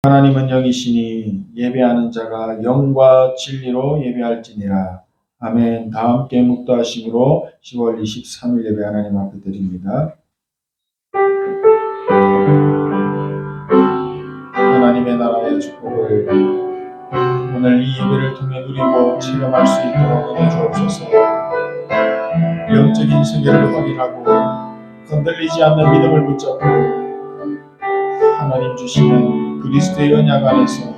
하나님은 영이시니 예배하는 자가 영과 진리로 예배할지니라. 아멘. 다 함께 묵도하심으로 10월 23일 예배 하나님 앞에 드립니다. 하나님의 나라의 축복을 오늘 이 예배를 통해 누리고 체험할 수 있도록 은혜 주옵소서. 영적인 세계를 확인하고 흔들리지 않는 믿음을 붙잡고 하나님 주시는 그리스도의 언약 안에서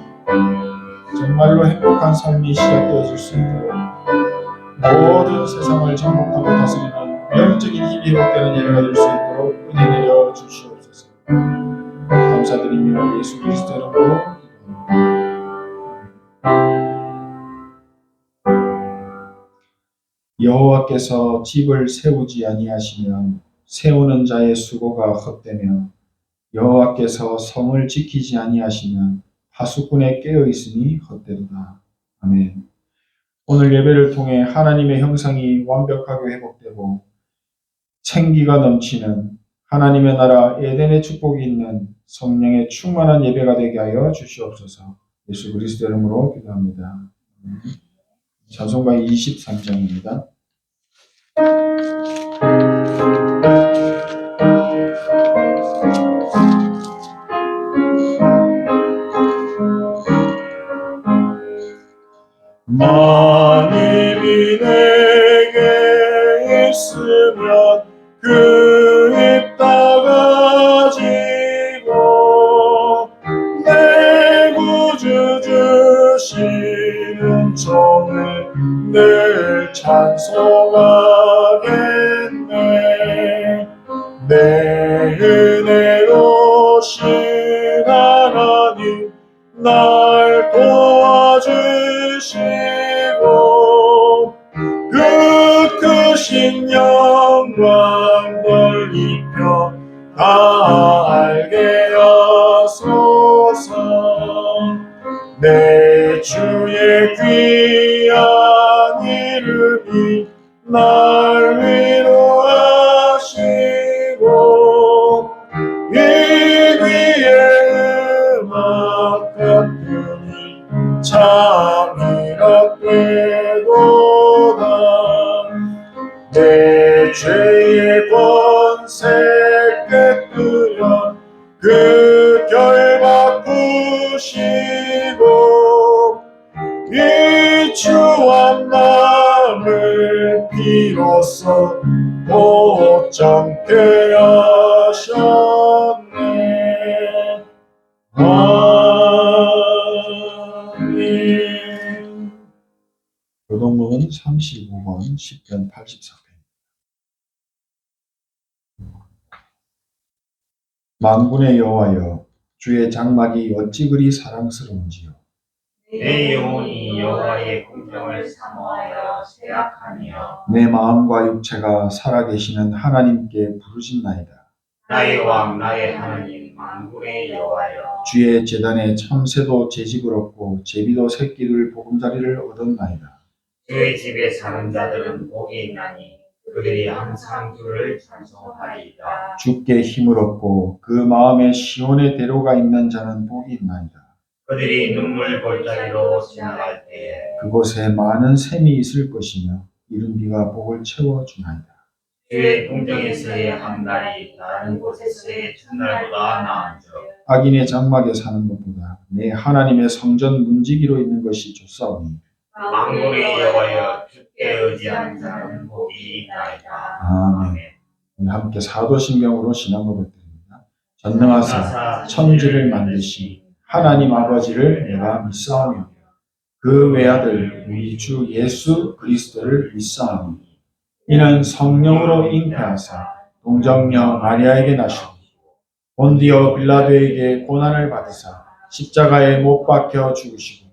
정말로 행복한 삶이 시작되어질 수 있도록 모든 세상을 정복하고 다스리는 영적인 힘이 회복되는 예배가 될 수 있도록 은혜 내려 주시옵소서. 감사드리며 예수 그리스도 이름으로 여호와께서 집을 세우지 아니하시면 세우는 자의 수고가 헛되며 여호와께서 성을 지키지 아니하시면 파수꾼의 깨어 있으니 헛되도다. 아멘. 오늘 예배를 통해 하나님의 형상이 완벽하게 회복되고 생기가 넘치는 하나님의 나라 에덴의 축복이 있는 성령의 충만한 예배가 되게 하여 주시옵소서. 예수 그리스도 이름으로 기도합니다. 찬송가 23장입니다. 만일이 내게 있으면 그 입 다가지고 내 구주 주시는 전에 늘 찬송하겠네. 내 은혜로신 하나님 날 도와주시고 그 크신 영광 널리 펴 다 알게 하소서. 내 주의 귀한 이름이 날 위로하시고 이 귀의 음악 같으니 참이라 되도다. 내 죄의 권세 깨뜨려 그 결박 푸시고 이 주한 남을 비로소 복잡케 하셨네. 아멘. 교동문은 35번 10편 84편. 만군의 여호와여, 주의 장막이 어찌 그리 사랑스러운지요. 내 영혼이 여호와의 공평을 사모하여 생각하며 내 마음과 육체가 살아계시는 하나님께 부르짖나이다. 나의 왕 나의 하나님 만군의 여호와여, 주의 제단에 참새도 제집을 얻고 제비도 새끼들 보금자리를 얻었나이다. 주의 집에 사는 자들은 복이 있나니 그들이 항상 주를 찬송하리이다. 주께 힘을 얻고 그 마음에 시온의 대로가 있는 자는 복이 있나이다. 그들이 눈물 골짜기로 지나갈 때에 그곳에 많은 샘이 있을 것이며 이른 비가 복을 채워주나이다. 주의 궁정에서의 한 달이 다른 곳에서의 첫날보다 나은즉 악인의 장막에 사는 것보다 내 하나님의 성전 문지기로 있는 것이 좋사오니. 만군의 여호와여, 주께 의지하는 자는 복이 있나이다. 아멘. 오늘 함께 사도신경으로 신앙 고백드립니다. 전능하사 천지를 만드신 하나님 아버지를 내가 믿사오며 그 외아들 우리 주 예수 그리스도를 믿사오니 이는 성령으로 잉태하사 동정녀 마리아에게 나시고 본디오 빌라도에게 고난을 받으사 십자가에 못 박혀 죽으시고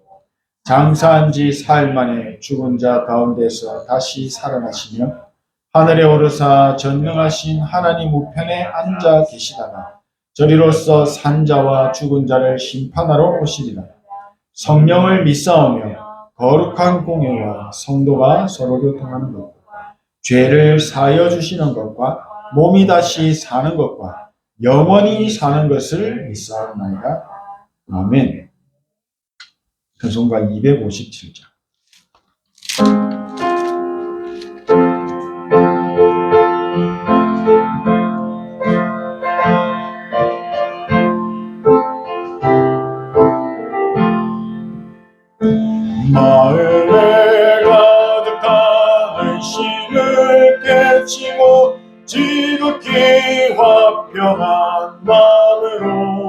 장사한 지 사흘 만에 죽은 자 가운데서 다시 살아나시며 하늘에 오르사 전능하신 하나님 우편에 앉아 계시다가 저리로서 산 자와 죽은 자를 심판하러 오시리라. 성령을 믿사오며 거룩한 공예와 성도가 서로 교통하는 것과 죄를 사하여 주시는 것과 몸이 다시 사는 것과 영원히 사는 것을 믿사옵나이다. 아멘. 찬송가 257장. 마음에 가득한 의심을 깨치고 지극히 화평한 마음으로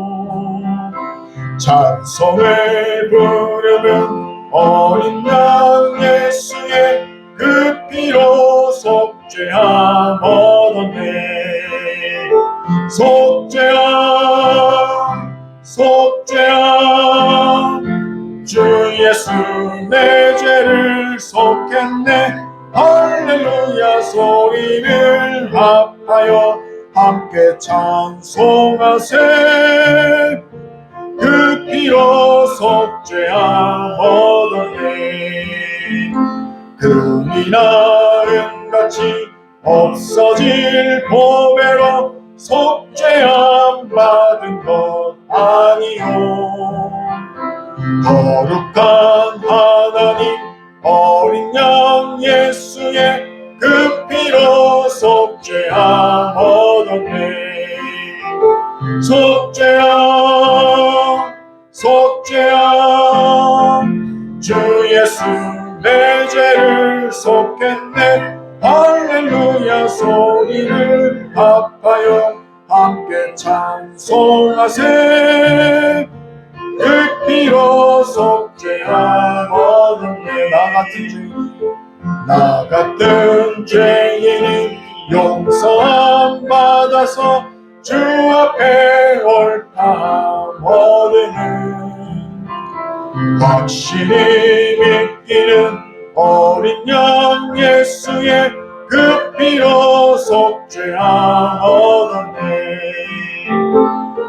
찬송을 부르는 어린 양 예수의 그 피로 속죄함 얻었네. 속죄함 주 예수 내 죄를 속했네. 할렐루야 소리를 합하여 함께 찬송하세. 그 피로 속죄함 얻었네. 금이나 은같이 없어질 보배로 속죄함 받은 것 아니요. 거룩한 하나님 어린 양 예수의 그 피로 속죄함 얻었네. 속죄함 주 예수 내 죄를 속했네. 할렐루야 소리를 합하여 함께 찬송하세. 그 피로 속죄함 얻었네. 나 같은 죄인이 용서함 받아서 주 앞에 옳다함 얻으는 확실히 믿기는 어린 양 예수의 그 피로 속죄함 얻었네.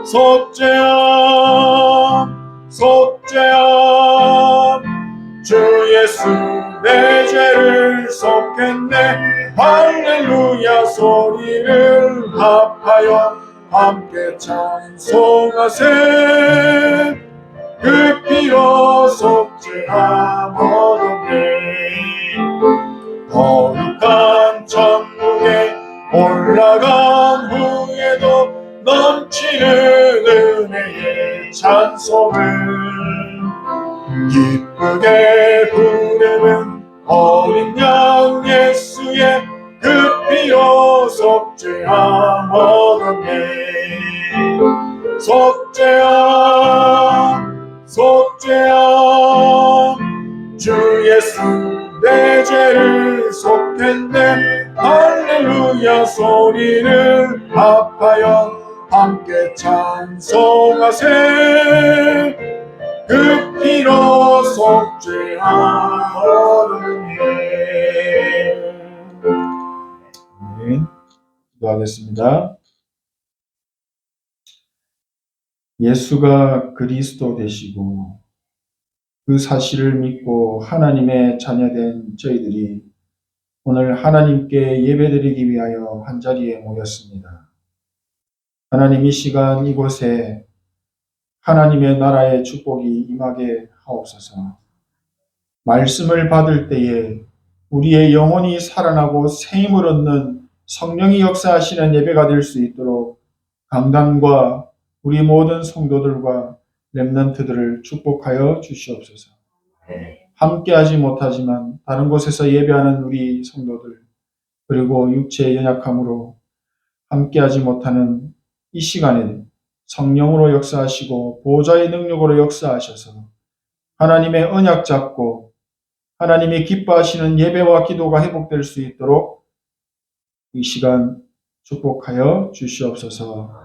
속죄함 주 예수 내 죄를 속했네. 할렐루야 소리를 합하여 함께 찬송하세. 그 피로 속죄함 얻었네. 거룩한 천국에 올라간 후에도 넘치는 은혜의 찬송을 기쁘게 부르는 어린 양 예수의 그 피로 속죄함 얻었네. 속죄함 주 예수 내 죄를 속했네. 할렐루야 소리를 합하여 함께 찬송하세. 그 피로 속죄함 얻었네. 네, 기도하겠습니다. 예수가 그리스도 되시고 그 사실을 믿고 하나님의 자녀된 저희들이 오늘 하나님께 예배드리기 위하여 한자리에 모였습니다. 하나님 이 시간 이곳에 하나님의 나라의 축복이 임하게 하옵소서. 말씀을 받을 때에 우리의 영혼이 살아나고 새 힘을 얻는 성령이 역사하시는 예배가 될 수 있도록 강단과 우리 모든 성도들과 렘넌트들을 축복하여 주시옵소서. 함께하지 못하지만 다른 곳에서 예배하는 우리 성도들 그리고 육체의 연약함으로 함께하지 못하는 이 시간에 성령으로 역사하시고 보좌의 능력으로 역사하셔서 하나님의 언약 잡고 하나님이 기뻐하시는 예배와 기도가 회복될 수 있도록 이 시간 축복하여 주시옵소서.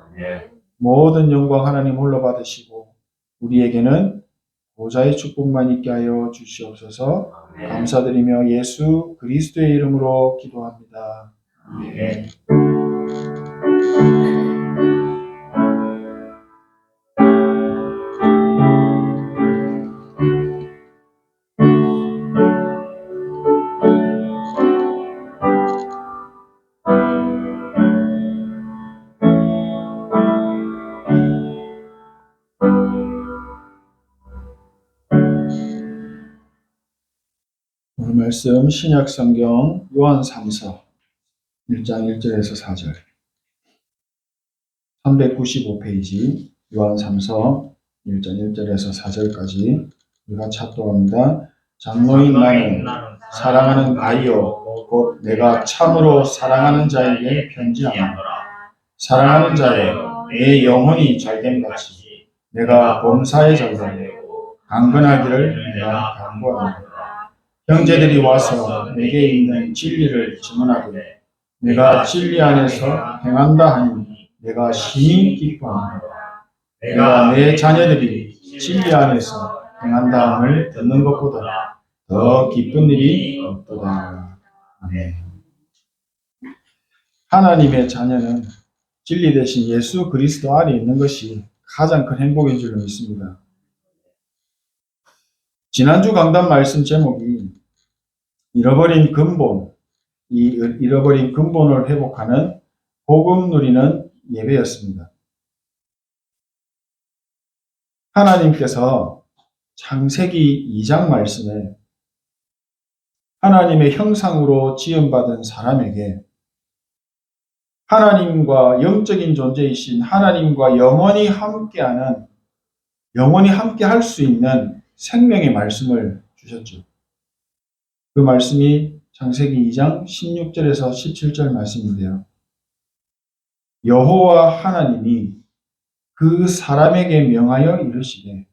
모든 영광 하나님 홀로 받으시고 우리에게는 보좌의 축복만 있게 하여 주시옵소서. 감사드리며 예수 그리스도의 이름으로 기도합니다. 아멘. 말씀 신약 성경 요한 3서 1장 1절에서 4절 395페이지 요한 3서 1장 1절에서 4절까지 우리가 찾도록합니다. 장로인 나는 사랑하는 가이오 곧 내가 참으로 사랑하는 자에게 편지하노라. 사랑하는 자여 내 영혼이 잘됨같이 내가 범사에 잘되고 강건하기를 내가 간구하노라. 형제들이 와서 내게 있는 진리를 증언하되 내가 진리 안에서 행한다 하니 내가 심히 기뻐하노라. 내가 내 자녀들이 진리 안에서 행한다함을 듣는 것보다 더 기쁜 일이 없도다. 아멘. 하나님의 자녀는 진리 대신 예수 그리스도 안에 있는 것이 가장 큰 행복인 줄로 믿습니다. 지난주 강단 말씀 제목이 잃어버린 근본, 이 잃어버린 근본을 회복하는 복음 누리는 예배였습니다. 하나님께서 창세기 2장 말씀에 하나님의 형상으로 지음받은 사람에게 하나님과 영적인 존재이신 하나님과 영원히 함께하는, 영원히 함께할 수 있는 생명의 말씀을 주셨죠. 그 말씀이 창세기 2장 16절에서 17절 말씀인데요. 여호와 하나님이 그 사람에게 명하여 이르시되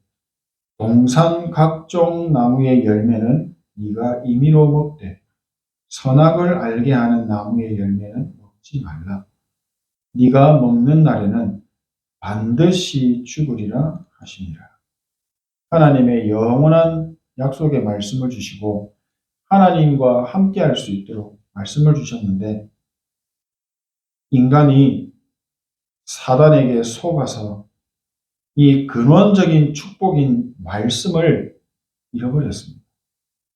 동산 각종 나무의 열매는 네가 임의로 먹되 선악을 알게 하는 나무의 열매는 먹지 말라. 네가 먹는 날에는 반드시 죽으리라 하시니라. 하나님의 영원한 약속의 말씀을 주시고 하나님과 함께할 수 있도록 말씀을 주셨는데 인간이 사단에게 속아서 이 근원적인 축복인 말씀을 잃어버렸습니다.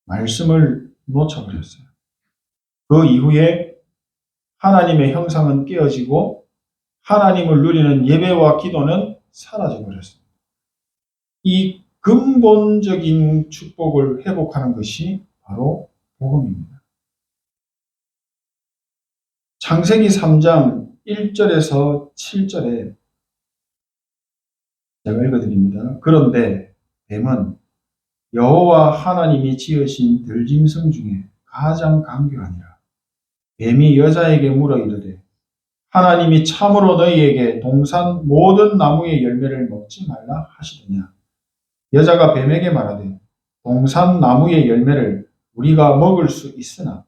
말씀을 놓쳐버렸어요. 그 이후에 하나님의 형상은 깨어지고 하나님을 누리는 예배와 기도는 사라져버렸습니다. 이 근본적인 축복을 회복하는 것이 바로 복음입니다. 창세기 3장 1절에서 7절에 제가 읽어드립니다. 그런데 뱀은 여호와 하나님이 지으신 들짐승 중에 가장 강교하니라. 뱀이 여자에게 물어 이르되 하나님이 참으로 너희에게 동산 모든 나무의 열매를 먹지 말라 하시더냐. 여자가 뱀에게 말하되 동산 나무의 열매를 우리가 먹을 수 있으나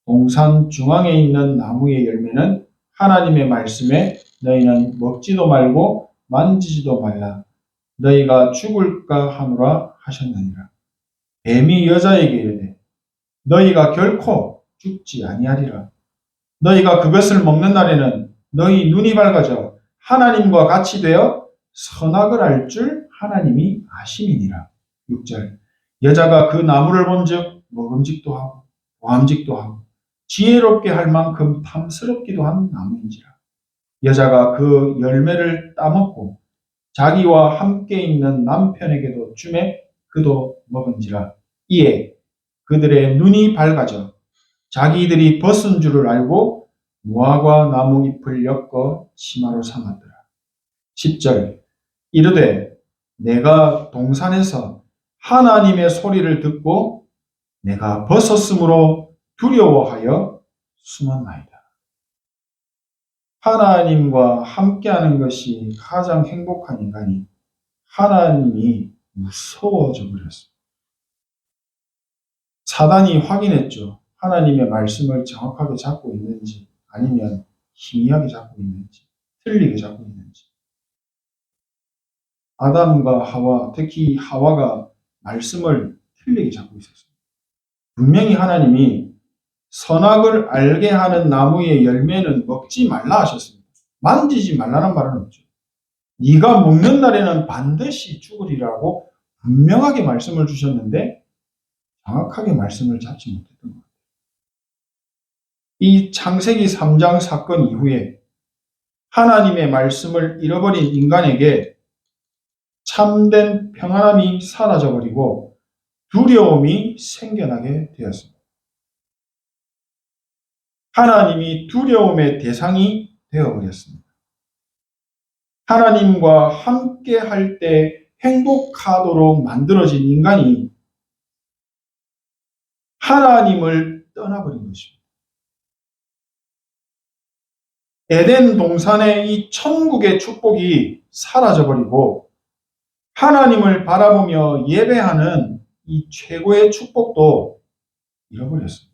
동산 중앙에 있는 나무의 열매는 하나님의 말씀에 너희는 먹지도 말고 만지지도 말라. 너희가 죽을까 하노라 하셨느니라. 뱀이 여자에게 이르되 너희가 결코 죽지 아니하리라. 너희가 그것을 먹는 날에는 너희 눈이 밝아져 하나님과 같이 되어 선악을 알 줄 하나님이 아심이니라. 6절 여자가 그 나무를 본즉 먹음직도 하고 보암직도 하고 지혜롭게 할 만큼 탐스럽기도 한 나무인지라. 여자가 그 열매를 따먹고 자기와 함께 있는 남편에게도 주매 그도 먹은지라. 이에 그들의 눈이 밝아져 자기들이 벗은 줄을 알고 무화과 나무 잎을 엮어 치마로 삼았더라. 10절 이르되 내가 동산에서 하나님의 소리를 듣고 내가 벗었으므로 두려워하여 숨었나이다. 하나님과 함께하는 것이 가장 행복한 인간이 하나님이 무서워져 버렸습니다. 사단이 확인했죠. 하나님의 말씀을 정확하게 잡고 있는지 아니면 희미하게 잡고 있는지 틀리게 잡고 있는지. 아담과 하와, 특히 하와가 말씀을 틀리게 잡고 있었습니다. 분명히 하나님이 선악을 알게 하는 나무의 열매는 먹지 말라 하셨습니다. 만지지 말라는 말은 없죠. 네가 먹는 날에는 반드시 죽으리라고 분명하게 말씀을 주셨는데 정확하게 말씀을 잡지 못했던 것 같아요. 이 창세기 3장 사건 이후에 하나님의 말씀을 잃어버린 인간에게 참된 평안함이 사라져버리고 두려움이 생겨나게 되었습니다. 하나님이 두려움의 대상이 되어버렸습니다. 하나님과 함께 할 때 행복하도록 만들어진 인간이 하나님을 떠나버린 것입니다. 에덴 동산의 이 천국의 축복이 사라져버리고 하나님을 바라보며 예배하는 이 최고의 축복도 잃어버렸습니다.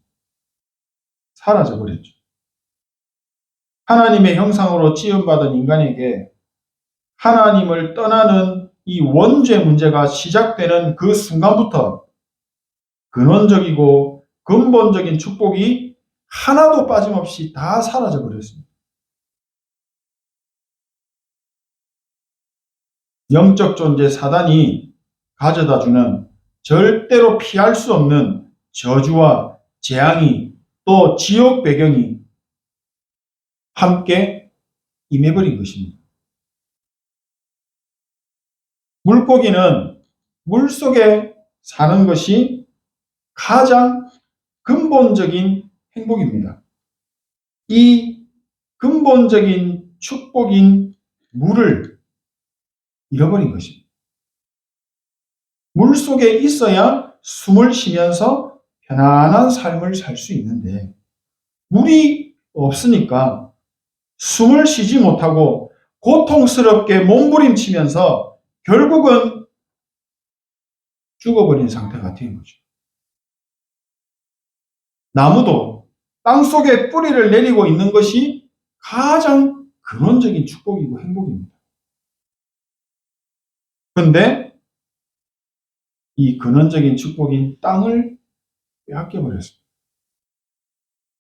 사라져버렸죠. 하나님의 형상으로 지음받은 인간에게 하나님을 떠나는 이 원죄 문제가 시작되는 그 순간부터 근원적이고 근본적인 축복이 하나도 빠짐없이 다 사라져버렸습니다. 영적 존재 사단이 가져다주는 절대로 피할 수 없는 저주와 재앙이 또 지옥 배경이 함께 임해버린 것입니다. 물고기는 물속에 사는 것이 가장 근본적인 행복입니다. 이 근본적인 축복인 물을 잃어버린 것입니다. 물속에 있어야 숨을 쉬면서 편안한 삶을 살 수 있는데 물이 없으니까 숨을 쉬지 못하고 고통스럽게 몸부림치면서 결국은 죽어버린 상태가 된 거죠. 나무도 땅속에 뿌리를 내리고 있는 것이 가장 근원적인 축복이고 행복입니다. 그런데 이 근원적인 축복인 땅을 빼앗겨버렸습니다.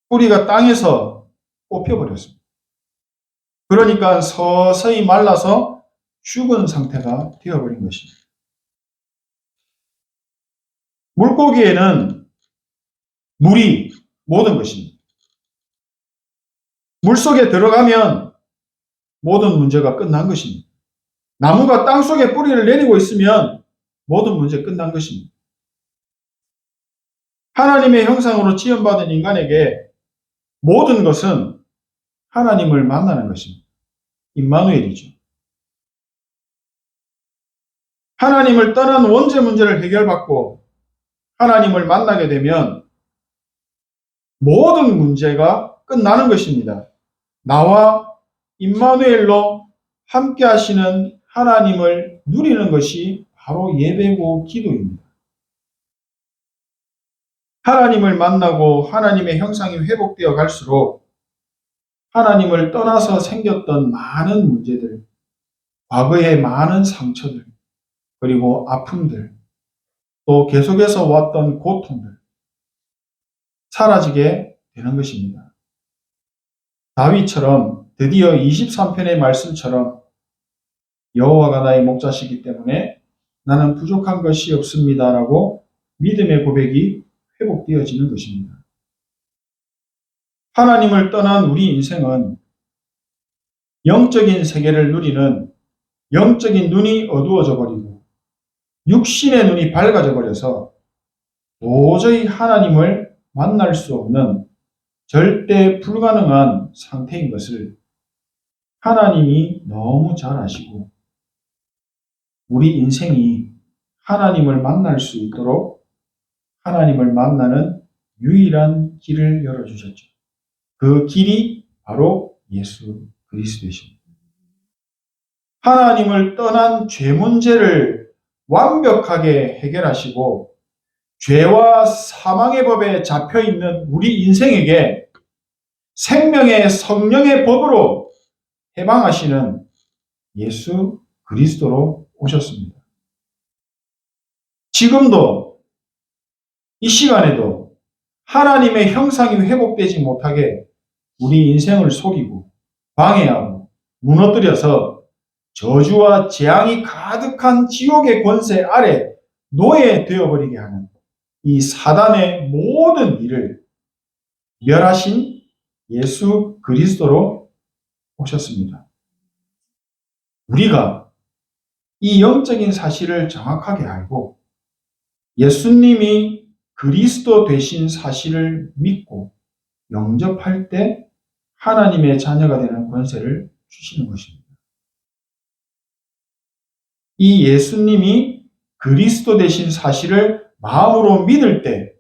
뿌리가 땅에서 뽑혀버렸습니다. 그러니까 서서히 말라서 죽은 상태가 되어버린 것입니다. 물고기에는 물이 모든 것입니다. 물속에 들어가면 모든 문제가 끝난 것입니다. 나무가 땅속에 뿌리를 내리고 있으면 모든 문제 끝난 것입니다. 하나님의 형상으로 지음받은 인간에게 모든 것은 하나님을 만나는 것입니다. 임마누엘이죠. 하나님을 떠난 원죄 문제를 해결받고 하나님을 만나게 되면 모든 문제가 끝나는 것입니다. 나와 임마누엘로 함께 하시는 하나님을 누리는 것이 바로 예배고 기도입니다. 하나님을 만나고 하나님의 형상이 회복되어 갈수록 하나님을 떠나서 생겼던 많은 문제들, 과거의 많은 상처들, 그리고 아픔들, 또 계속해서 왔던 고통들 사라지게 되는 것입니다. 다윗처럼 드디어 23편의 말씀처럼 여호와가 나의 목자시기 때문에 나는 부족한 것이 없습니다라고 믿음의 고백이 회복되어지는 것입니다. 하나님을 떠난 우리 인생은 영적인 세계를 누리는 영적인 눈이 어두워져 버리고 육신의 눈이 밝아져 버려서 도저히 하나님을 만날 수 없는 절대 불가능한 상태인 것을 하나님이 너무 잘 아시고 우리 인생이 하나님을 만날 수 있도록 하나님을 만나는 유일한 길을 열어주셨죠. 그 길이 바로 예수 그리스도이십니다. 하나님을 떠난 죄 문제를 완벽하게 해결하시고 죄와 사망의 법에 잡혀있는 우리 인생에게 생명의 성령의 법으로 해방하시는 예수 그리스도로 오셨습니다. 지금도 이 시간에도 하나님의 형상이 회복되지 못하게 우리 인생을 속이고 방해하고 무너뜨려서 저주와 재앙이 가득한 지옥의 권세 아래 노예되어버리게 하는 이 사단의 모든 일을 멸하신 예수 그리스도로 오셨습니다. 우리가 이 영적인 사실을 정확하게 알고 예수님이 그리스도 되신 사실을 믿고 영접할 때 하나님의 자녀가 되는 권세를 주시는 것입니다. 이 예수님이 그리스도 되신 사실을 마음으로 믿을 때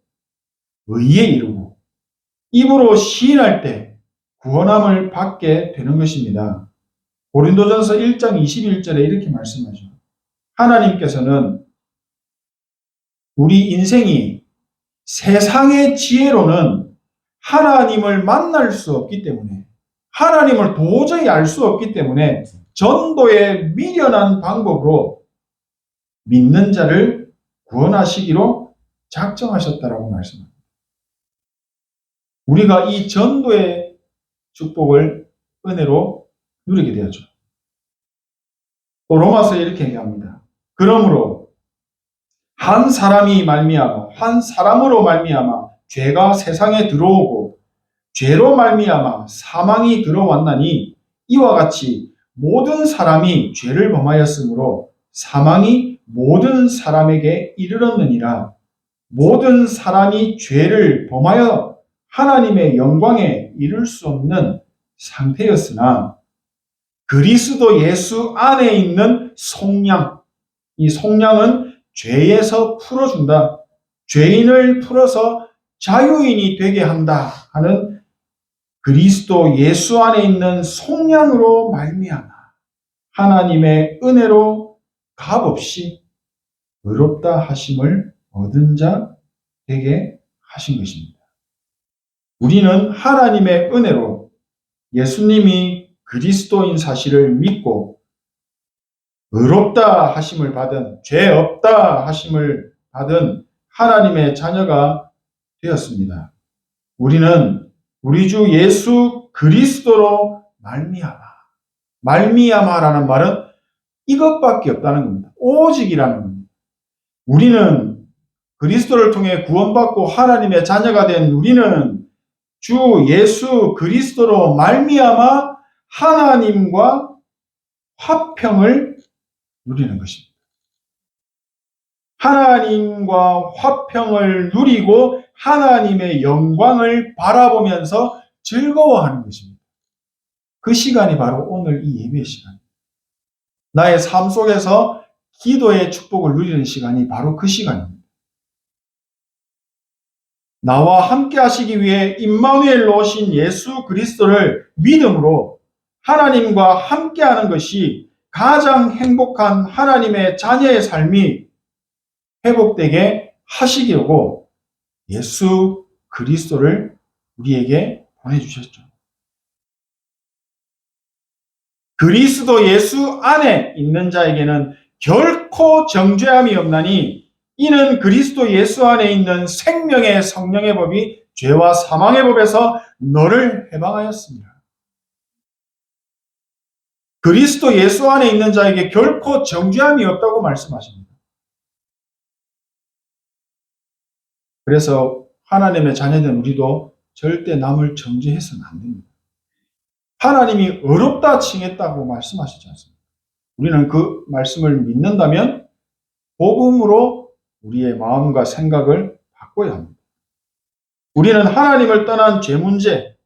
의에 이르고 입으로 시인할 때 구원함을 받게 되는 것입니다. 고린도전서 1장 21절에 이렇게 말씀하죠. 하나님께서는 우리 인생이 세상의 지혜로는 하나님을 만날 수 없기 때문에, 하나님을 도저히 알 수 없기 때문에 전도의 미련한 방법으로 믿는 자를 구원하시기로 작정하셨다라고 말씀합니다. 우리가 이 전도의 축복을 은혜로 누리게 되었죠. 또 로마서에 이렇게 얘기합니다. 그러므로 한 사람이 말미암아, 한 사람으로 말미암아 죄가 세상에 들어오고 죄로 말미암아 사망이 들어왔나니 이와 같이 모든 사람이 죄를 범하였으므로 사망이 모든 사람에게 이르렀느니라. 모든 사람이 죄를 범하여 하나님의 영광에 이를 수 없는 상태였으나 그리스도 예수 안에 있는 속량, 이 속량은 죄에서 풀어준다. 죄인을 풀어서 자유인이 되게 한다 하는 그리스도 예수 안에 있는 속량으로 말미암아 하나님의 은혜로 값없이 의롭다 하심을 얻은 자 되게 하신 것입니다. 우리는 하나님의 은혜로 예수님이 그리스도인 사실을 믿고 의롭다 하심을 받은, 죄 없다 하심을 받은 하나님의 자녀가 되었습니다. 우리는 우리 주 예수 그리스도로 말미암아라는 말은 이것밖에 없다는 겁니다. 오직이라는 겁니다. 우리는 그리스도를 통해 구원받고 하나님의 자녀가 된 우리는 주 예수 그리스도로 말미암아 하나님과 화평을 누리는 것입니다. 하나님과 화평을 누리고 하나님의 영광을 바라보면서 즐거워하는 것입니다. 그 시간이 바로 오늘 이 예배의 시간입니다. 나의 삶 속에서 기도의 축복을 누리는 시간이 바로 그 시간입니다. 나와 함께 하시기 위해 임마누엘로 오신 예수 그리스도를 믿음으로 하나님과 함께하는 것이 가장 행복한 하나님의 자녀의 삶이 회복되게 하시려고 예수 그리스도를 우리에게 보내주셨죠. 그리스도 예수 안에 있는 자에게는 결코 정죄함이 없나니 이는 그리스도 예수 안에 있는 생명의 성령의 법이 죄와 사망의 법에서 너를 해방하였습니다. 그리스도 예수 안에 있는 자에게 결코 정죄함이 없다고 말씀하십니다. 그래서 하나님의 자녀된 우리도 절대 남을 정죄해서는 안 됩니다. 하나님이 의롭다 칭했다고 말씀하시지 않습니까? 우리는 그 말씀을 믿는다면 복음으로 우리의 마음과 생각을 바꿔야 합니다. 우리는 하나님을 떠난 죄 문제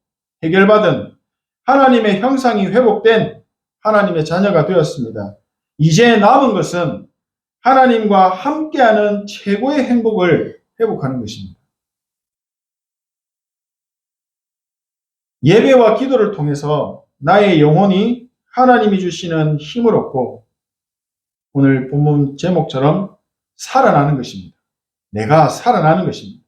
해결받은 하나님의 형상이 회복된 하나님의 자녀가 되었습니다. 이제 남은 것은 하나님과 함께하는 최고의 행복을 회복하는 것입니다. 예배와 기도를 통해서 나의 영혼이 하나님이 주시는 힘을 얻고 오늘 본문 제목처럼 살아나는 것입니다. 내가 살아나는 것입니다.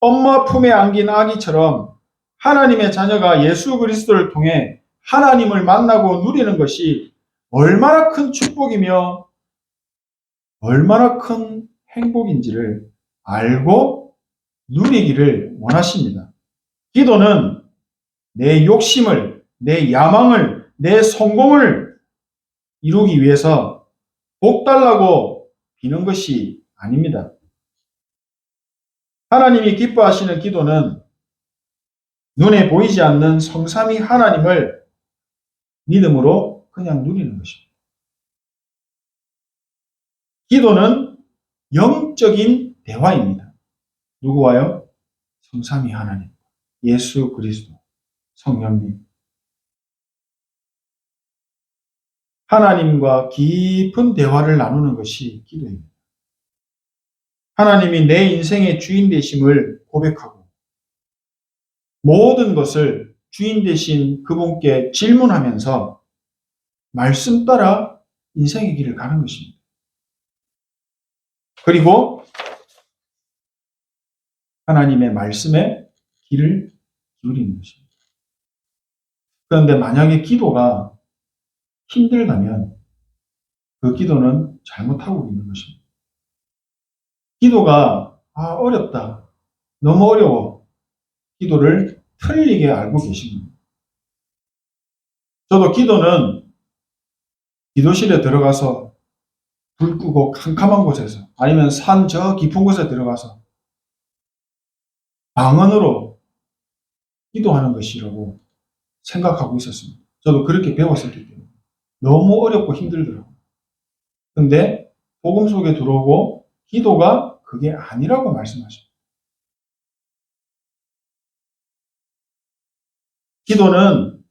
엄마 품에 안긴 아기처럼 하나님의 자녀가 예수 그리스도를 통해 하나님을 만나고 누리는 것이 얼마나 큰 축복이며 얼마나 큰 행복인지를 알고 누리기를 원하십니다. 기도는 내 욕심을, 내 야망을, 내 성공을 이루기 위해서 복 달라고 비는 것이 아닙니다. 하나님이 기뻐하시는 기도는 눈에 보이지 않는 성삼위 하나님을 믿음으로 그냥 누리는 것입니다. 기도는 영적인 대화입니다. 누구와요? 성삼위 하나님. 예수 그리스도, 성령님. 하나님과 깊은 대화를 나누는 것이 기도입니다. 하나님이 내 인생의 주인 되심을 고백하고 모든 것을 주인 되신 그분께 질문하면서 말씀 따라 인생의 길을 가는 것입니다. 그리고 하나님의 말씀에 귀를 기울이는 것입니다. 그런데 만약에 기도가 힘들다면 그 기도는 잘못하고 있는 것입니다. 기도가 어렵다, 너무 어려워, 기도를 틀리게 알고 계십니다. 저도 기도는 기도실에 들어가서 불 끄고 캄캄한 곳에서 아니면 산 저 깊은 곳에 들어가서 방언으로 기도하는 것이라고 생각하고 있었습니다. 저도 그렇게 배웠었기 때문에 너무 어렵고 힘들더라고요. 그런데 복음 속에 들어오고 기도가 그게 아니라고 말씀하십니다. 기도는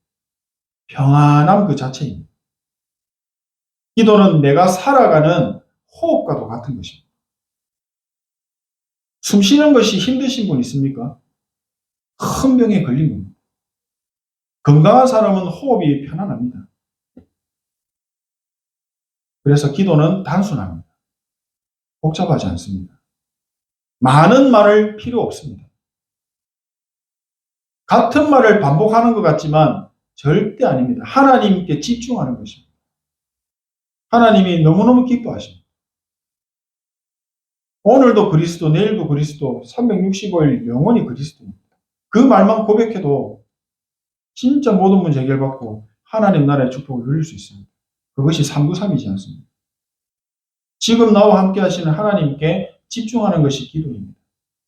평안함 그 자체입니다. 기도는 내가 살아가는 호흡과도 같은 것입니다. 숨 쉬는 것이 힘드신 분 있습니까? 큰 병에 걸린 겁니다. 건강한 사람은 호흡이 편안합니다. 그래서 기도는 단순합니다. 복잡하지 않습니다. 많은 말을 필요 없습니다. 같은 말을 반복하는 것 같지만 절대 아닙니다. 하나님께 집중하는 것입니다. 하나님이 너무너무 기뻐하십니다. 오늘도 그리스도, 내일도 그리스도, 365일 영원히 그리스도입니다. 그 말만 고백해도 진짜 모든 문제 해결받고 하나님 나라의 축복을 누릴 수 있습니다. 그것이 393이지 않습니다. 지금 나와 함께 하시는 하나님께 집중하는 것이 기도입니다.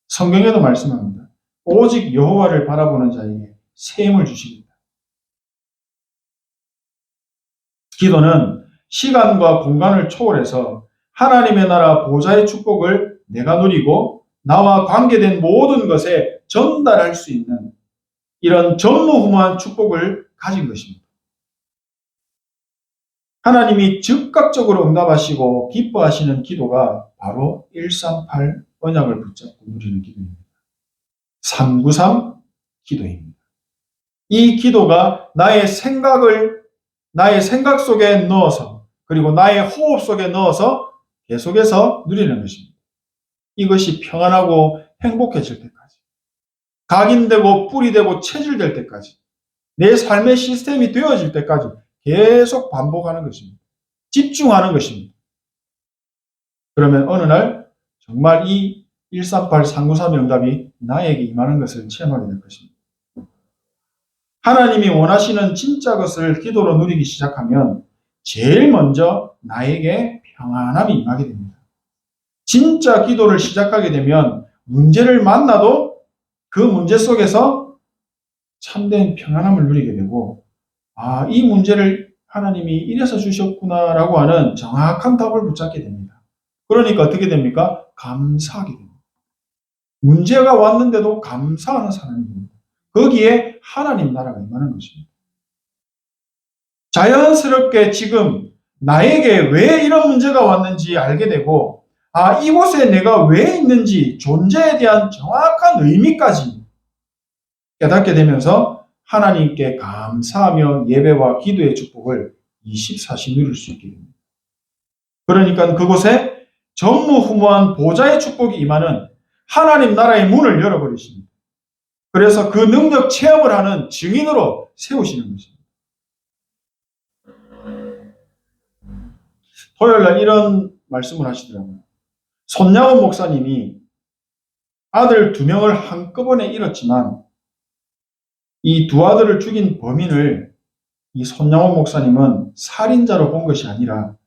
성경에도 말씀합니다. 오직 여호와를 바라보는 자에게 샘을 주십니다. 기도는 시간과 공간을 초월해서 하나님의 나라 보좌의 축복을 내가 누리고 나와 관계된 모든 것에 전달할 수 있는 이런 전무후무한 축복을 가진 것입니다. 하나님이 즉각적으로 응답하시고 기뻐하시는 기도가 바로 138 언약을 붙잡고 누리는 기도입니다. 393 기도입니다. 이 기도가 나의 생각 속에 넣어서 그리고 나의 호흡 속에 넣어서 계속해서 누리는 것입니다. 이것이 평안하고 행복해질 때까지, 각인되고 뿌리 되고 체질될 때까지, 내 삶의 시스템이 되어질 때까지 계속 반복하는 것입니다. 집중하는 것입니다. 그러면 어느 날 정말 이 138, 393의 응답이 나에게 임하는 것을 체험하게 될 것입니다. 하나님이 원하시는 진짜 것을 기도로 누리기 시작하면 제일 먼저 나에게 평안함이 임하게 됩니다. 진짜 기도를 시작하게 되면 문제를 만나도 그 문제 속에서 참된 평안함을 누리게 되고, 이 문제를 하나님이 이래서 주셨구나라고 하는 정확한 답을 붙잡게 됩니다. 그러니까 어떻게 됩니까? 감사하게 됩니다. 문제가 왔는데도 감사하는 사람이 됩니다. 거기에 하나님 나라가 임하는 것입니다. 자연스럽게 지금 나에게 왜 이런 문제가 왔는지 알게 되고, 이곳에 내가 왜 있는지 존재에 대한 정확한 의미까지 깨닫게 되면서 하나님께 감사하며 예배와 기도의 축복을 24시 누릴 수 있게 됩니다. 그러니까 그곳에 전무후무한 보좌의 축복이 임하는 하나님 나라의 문을 열어버리십니다. 그래서 그 능력 체험을 하는 증인으로 세우시는 것입니다. 토요일날 이런 말씀을 하시더라고요. 손양원 목사님이 아들 2명을 한꺼번에 잃었지만 이 두 아들을 죽인 범인을 이 손양원 목사님은 살인자로 본 것이 아니라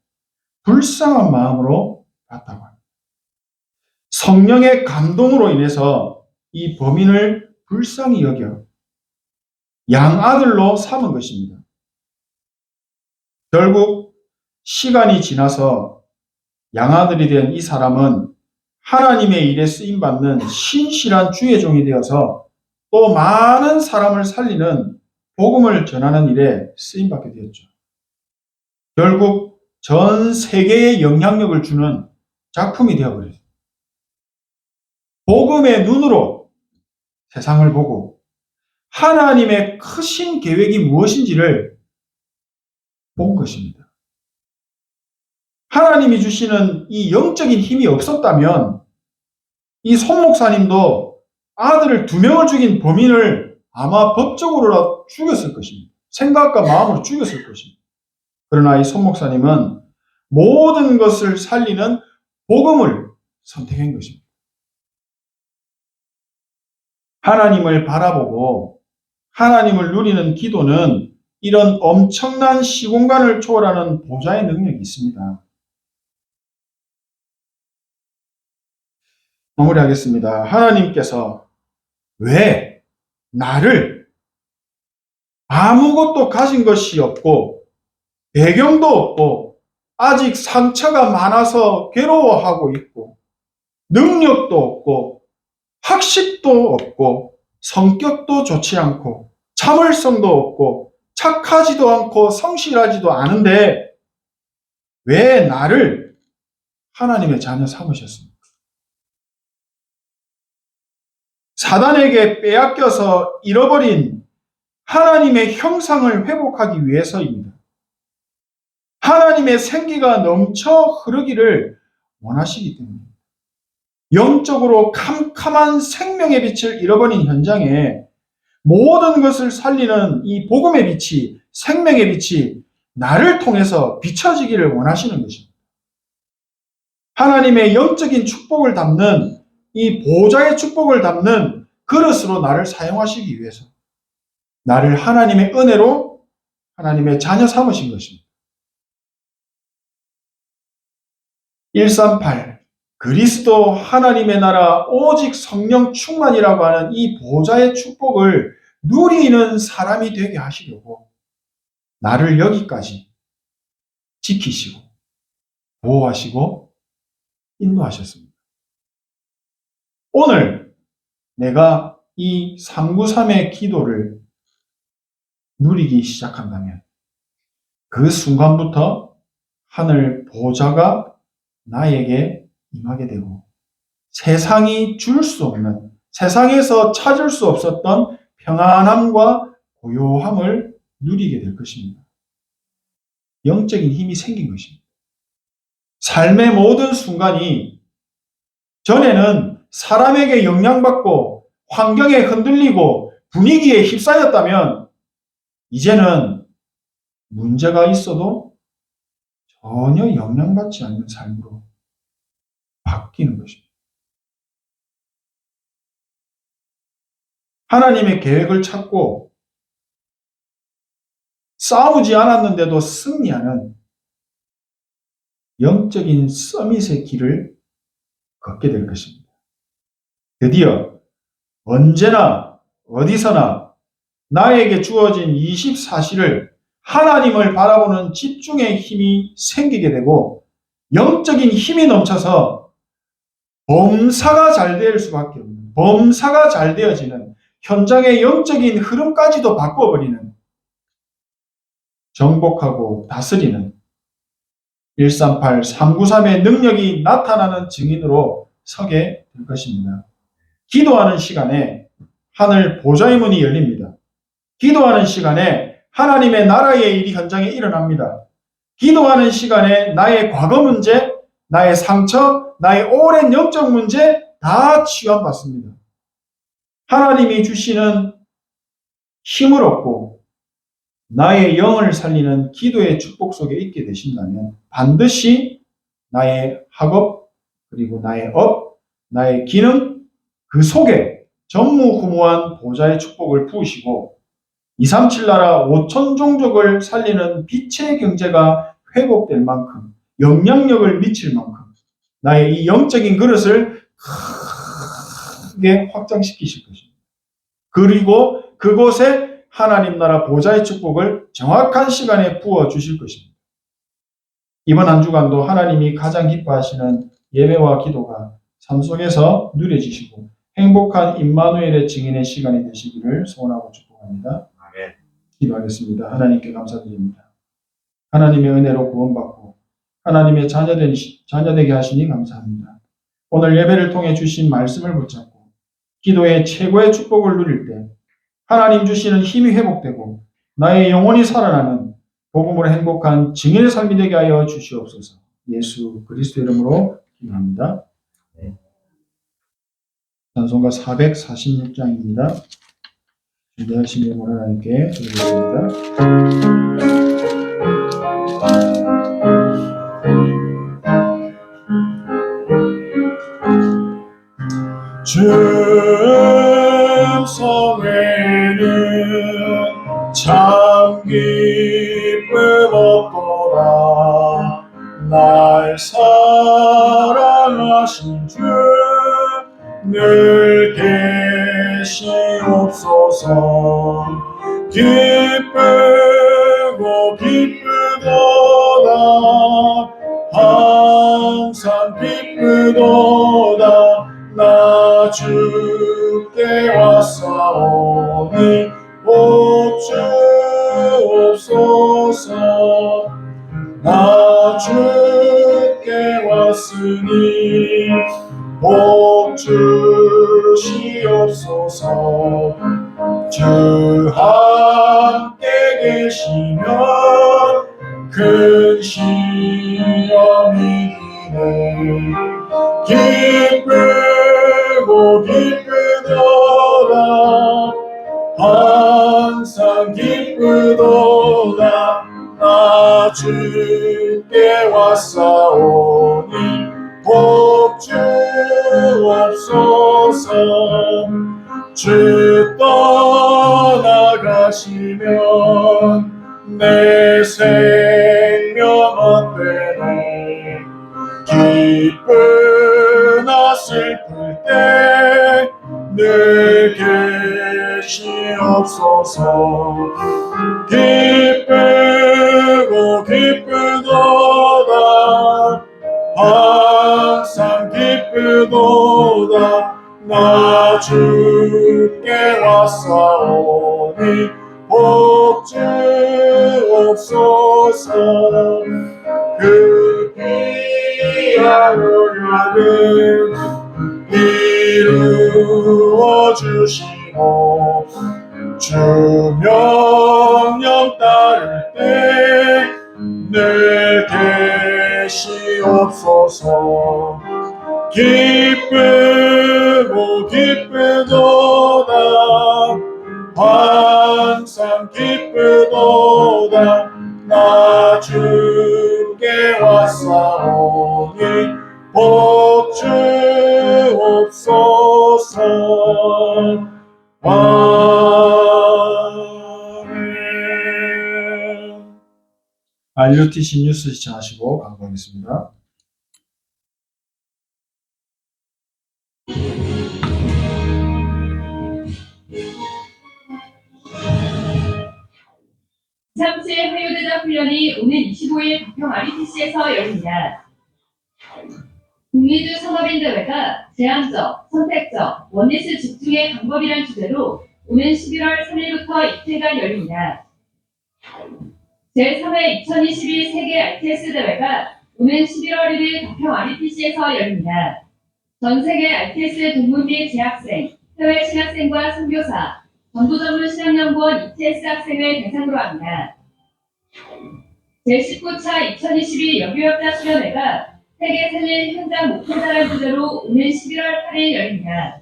불쌍한 마음으로 봤다고 합니다. 성령의 감동으로 인해서 이 범인을 불쌍히 여겨 양아들로 삼은 것입니다. 결국 시간이 지나서 양아들이 된 이 사람은 하나님의 일에 쓰임받는 신실한 주의 종이 되어서 또 많은 사람을 살리는 복음을 전하는 일에 쓰임받게 되었죠. 결국 전 세계에 영향력을 주는 작품이 되어버렸어요. 복음의 눈으로 세상을 보고 하나님의 크신 계획이 무엇인지를 본 것입니다. 하나님이 주시는 이 영적인 힘이 없었다면 이 손 목사님도 아들을 2명을 죽인 범인을 아마 법적으로 죽였을 것입니다. 생각과 마음으로 죽였을 것입니다. 그러나 이 손 목사님은 모든 것을 살리는 복음을 선택한 것입니다. 하나님을 바라보고 하나님을 누리는 기도는 이런 엄청난 시공간을 초월하는 보좌의 능력이 있습니다. 마무리하겠습니다. 하나님께서 왜 나를 아무것도 가진 것이 없고 배경도 없고 아직 상처가 많아서 괴로워하고 있고 능력도 없고 학식도 없고 성격도 좋지 않고 참을성도 없고 착하지도 않고 성실하지도 않은데 왜 나를 하나님의 자녀 삼으셨습니까? 사단에게 빼앗겨서 잃어버린 하나님의 형상을 회복하기 위해서입니다. 하나님의 생기가 넘쳐 흐르기를 원하시기 때문입니다. 영적으로 캄캄한 생명의 빛을 잃어버린 현장에 모든 것을 살리는 이 복음의 빛이, 생명의 빛이 나를 통해서 비춰지기를 원하시는 것입니다. 하나님의 영적인 축복을 담는 이 보좌의 축복을 담는 그릇으로 나를 사용하시기 위해서 나를 하나님의 은혜로 하나님의 자녀 삼으신 것입니다. 138 그리스도 하나님의 나라 오직 성령 충만이라고 하는 이 보좌의 축복을 누리는 사람이 되게 하시려고 나를 여기까지 지키시고 보호하시고 인도하셨습니다. 오늘 내가 이 393의 기도를 누리기 시작한다면 그 순간부터 하늘 보좌가 나에게 임하게 되고 세상이 줄 수 없는, 세상에서 찾을 수 없었던 평안함과 고요함을 누리게 될 것입니다. 영적인 힘이 생긴 것입니다. 삶의 모든 순간이 전에는 사람에게 영향받고 환경에 흔들리고 분위기에 휩싸였다면 이제는 문제가 있어도 전혀 영향받지 않는 삶으로 바뀌는 것입니다. 하나님의 계획을 찾고 싸우지 않았는데도 승리하는 영적인 서밋의 길을 걷게 될 것입니다. 드디어 언제나 어디서나 나에게 주어진 24시를 하나님을 바라보는 집중의 힘이 생기게 되고 영적인 힘이 넘쳐서 범사가 잘 될 수밖에 없는, 범사가 잘 되어지는 현장의 영적인 흐름까지도 바꿔버리는 정복하고 다스리는 138, 393의 능력이 나타나는 증인으로 서게 될 것입니다. 기도하는 시간에 하늘 보좌의 문이 열립니다. 기도하는 시간에 하나님의 나라의 일이 현장에 일어납니다. 기도하는 시간에 나의 과거 문제, 나의 상처, 나의 오랜 영적 문제 다 치유받습니다. 하나님이 주시는 힘을 얻고 나의 영을 살리는 기도의 축복 속에 있게 되신다면 반드시 나의 학업, 그리고 나의 업, 나의 기능, 그 속에 전무후무한 보좌의 축복을 부으시고 237 나라 5천 종족을 살리는 빛의 경제가 회복될 만큼 영향력을 미칠 만큼 나의 이 영적인 그릇을 크게 확장시키실 것입니다. 그리고 그곳에 하나님 나라 보좌의 축복을 정확한 시간에 부어주실 것입니다. 이번 한 주간도 하나님이 가장 기뻐하시는 예배와 기도가 삶 속에서 누려지시고 행복한 임마누엘의 증인의 시간이 되시기를 소원하고 축복합니다. 아멘. 기도하겠습니다. 하나님께 감사드립니다. 하나님의 은혜로 구원받고 하나님의 자녀되게 하시니 감사합니다. 오늘 예배를 통해 주신 말씀을 붙잡고 기도의 최고의 축복을 누릴 때 하나님 주시는 힘이 회복되고 나의 영혼이 살아나는 복음으로 행복한 증인의 삶이 되게 하여 주시옵소서. 예수 그리스도 이름으로 기도합니다. 찬송가 446장입니다. 준비하신 예물 하나님께 드리겠습니다. 중성에는 참 기쁨 없도다. 날 사랑하신 주 늘 계시옵소서. 기쁘고 기쁘도다. 항상 기쁘도다. 나 주께 왔사오니 복 주옵소서. 나 주께 왔으니 복 주시옵소서. 주 함께 계시면 큰 시험이 기네. 기쁘고 기쁘도다. 항상 기쁘도다. 나 주께 왔사오니 복 주옵소서. 주 떠나가시면 내 생명 헛되네. 기쁘나 슬플 때 늘 계시옵소서. 기쁘고 기쁘도다. 항상 기쁘도다. 나 주께 왔사오니 복 주옵소서. 그 귀한 언약은 이루어 주시고 주 명령 따를 때 늘 계시옵소서. 기쁘고 기쁘도다. 항상 기쁘도다. 나 주께 왔사오니 복 주옵소서. 아멘. RUTC 뉴스 시청하시고 광고하겠습니다. 이삼칠 화요대작 훈련이 오는 25일 가평 RUTC에서 열립니다. 국리주 산업인대회가 제한적, 선택적, 원리스 집중의 방법이란 주제로 오는 11월 3일부터 이틀간 열립니다. 제3회 2022 세계 RTS 대회가 오는 11월 1일 가평 RUTC에서 열립니다. 전 세계 RTS 동문 및 재학생, 해외 신학생과 선교사, 전도전문 신학연구원 ETS 학생을 대상으로 합니다. 제19차 2022 여교역자 수련회가 세계 살릴 현장 목표자란 주제로 오는 11월 8일 열립니다.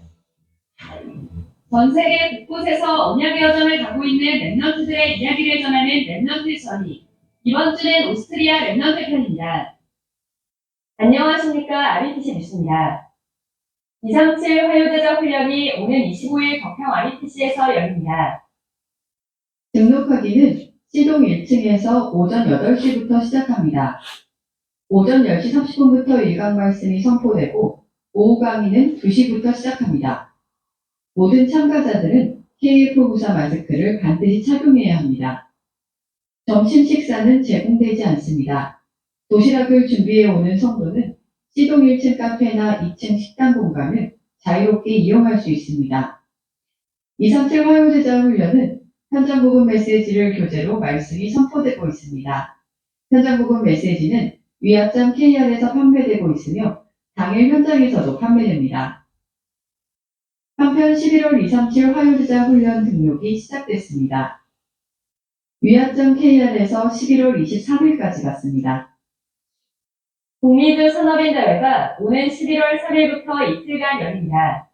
전 세계 곳곳에서 언약의 여정을 가고 있는 랩넌트들의 이야기를 전하는 랩넌트 전이 이번 주는 오스트리아 랩넌트 편입니다. 안녕하십니까. RUTC 뉴스입니다. 237 화요대작 훈련이 오는 25일 가평 RUTC에서 열립니다. 등록하기는 C동 1층에서 오전 8시부터 시작합니다. 오전 10시 30분부터 일강 말씀이 선포되고 오후 강의는 2시부터 시작합니다. 모든 참가자들은 KF94 마스크를 반드시 착용해야 합니다. 점심 식사는 제공되지 않습니다. 도시락을 준비해 오는 성도는 C동 1층 카페나 2층 식당 공간을 자유롭게 이용할 수 있습니다. 237 화요제자 훈련은 현장 복음 메시지를 교재로 말씀이 선포되고 있습니다. 현장 복음 메시지는 위압점 KR에서 판매되고 있으며 당일 현장에서도 판매됩니다. 한편 11월 237 화요제자 훈련 등록이 시작됐습니다. 위압점 KR에서 11월 23일까지 받습니다. 북미주 산업인대회가 오는 11월 3일부터 이틀간 열립니다.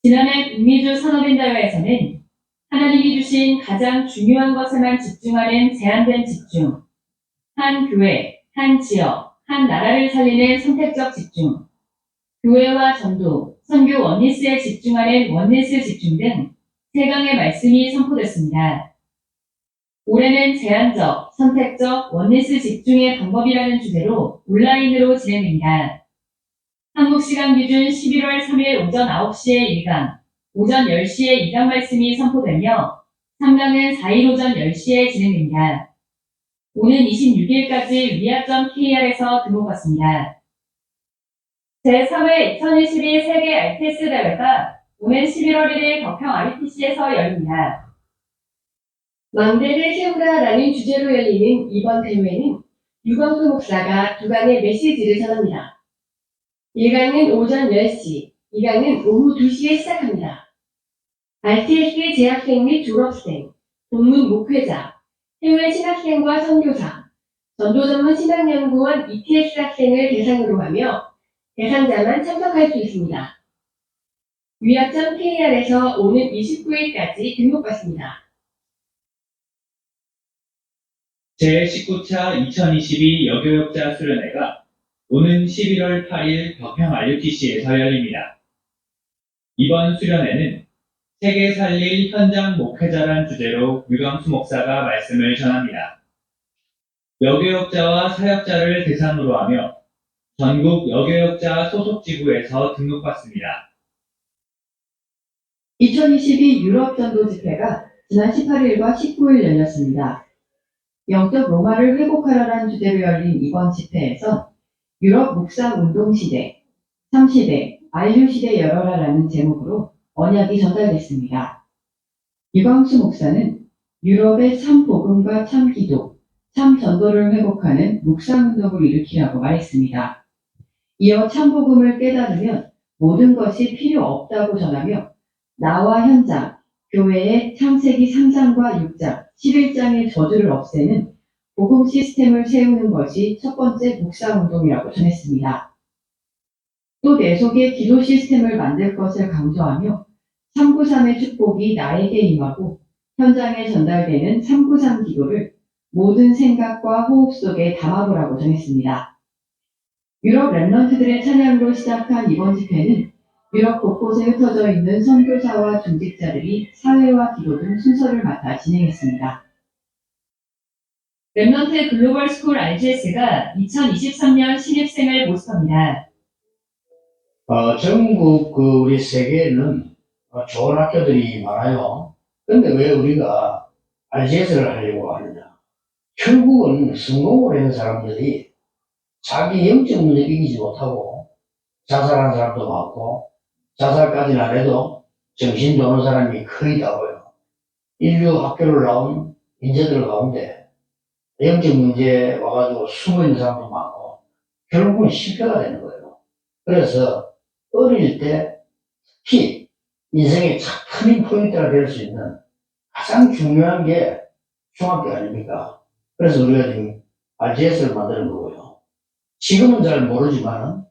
지난해 북미주 산업인대회에서는 하나님이 주신 가장 중요한 것에만 집중하는 제한된 집중, 한 교회, 한 지역, 한 나라를 살리는 선택적 집중, 교회와 전도, 선교 원리스에 집중하는 원리스 집중 등 3강의 말씀이 선포됐습니다. 올해는 제한적, 선택적, 원리스 집중의 방법이라는 주제로 온라인으로 진행됩니다. 한국 시간 기준 11월 3일 오전 9시에 1강, 오전 10시에 2강 말씀이 선포되며 3강은 4일 오전 10시에 진행됩니다. 오는 26일까지 위압.kr에서 등록받습니다. 제3회 2022 세계 RTS 대회가 오는 11월 1일 덕평 RTC에서 열립니다. 망대를 세우라라는 주제로 열리는 이번 대회는 유광수 목사가 2강의 메시지를 전합니다. 1강은 오전 10시, 2강은 오후 2시에 시작합니다. RTS 재학생 및 졸업생, 동문 목회자, 해외 신학생과 선교사, 전도전문 신학연구원 ETS 학생을 대상으로 하며 대상자만 참석할 수 있습니다. 위압.kr에서 오는 29일까지 등록받습니다. 제19차 2022 여교역자 수련회가 오는 11월 8일 덕평 RUTC에서 열립니다. 이번 수련회는 세계 살릴 현장 목회자란 주제로 유광수 목사가 말씀을 전합니다. 여교역자와 사역자를 대상으로 하며 전국 여교역자 소속지구에서 등록받습니다. 2022 유럽 전도 집회가 지난 18일과 19일 열렸습니다. 영적 로마를 회복하라란 주제로 열린 이번 집회에서 유럽 묵상 운동 시대, 3시대, 안류 시대 열어라라는 제목으로 언약이 전달됐습니다. 유광수 목사는 유럽의 참 복음과 참 기도, 참 전도를 회복하는 묵상 운동을 일으키라고 말했습니다. 이어 참 복음을 깨달으면 모든 것이 필요 없다고 전하며 나와 현장, 교회의 창세기 3장과 6장, 11장의 저주를 없애는 복음 시스템을 세우는 것이 첫 번째 묵상운동이라고 전했습니다. 또 내 속에 기도 시스템을 만들 것을 강조하며 393의 축복이 나에게 임하고 현장에 전달되는 393 기도를 모든 생각과 호흡 속에 담아보라고 전했습니다. 유럽 랩런트들의 찬양으로 시작한 이번 집회는 유럽 곳곳에 흩어져 있는 선교사와 중직자들이 사회와 기도 등 순서를 맡아 진행했습니다. 랩넌트 글로벌 스쿨 RGS가 2023년 신입생을 모집합니다. 전국 우리 세계에는 좋은 학교들이 많아요. 근데 왜 우리가 RGS를 하려고 하느냐? 결국은 성공을 하는 사람들이 자기 영적 문제 이기지 못하고 자살하는 사람도 많고 자살까지는 안 해도 정신 도는 사람이 거의 다 보여. 인류 학교를 나온 인재들 가운데 영적 문제 와가지고 숨어있는 사람도 많고 결국은 실패가 되는 거예요. 그래서 어릴 때 특히 인생의 터닝 포인트가 될 수 있는 가장 중요한 게 중학교 아닙니까? 그래서 우리가 지금 RGS를 만드는 거고요. 지금은 잘 모르지만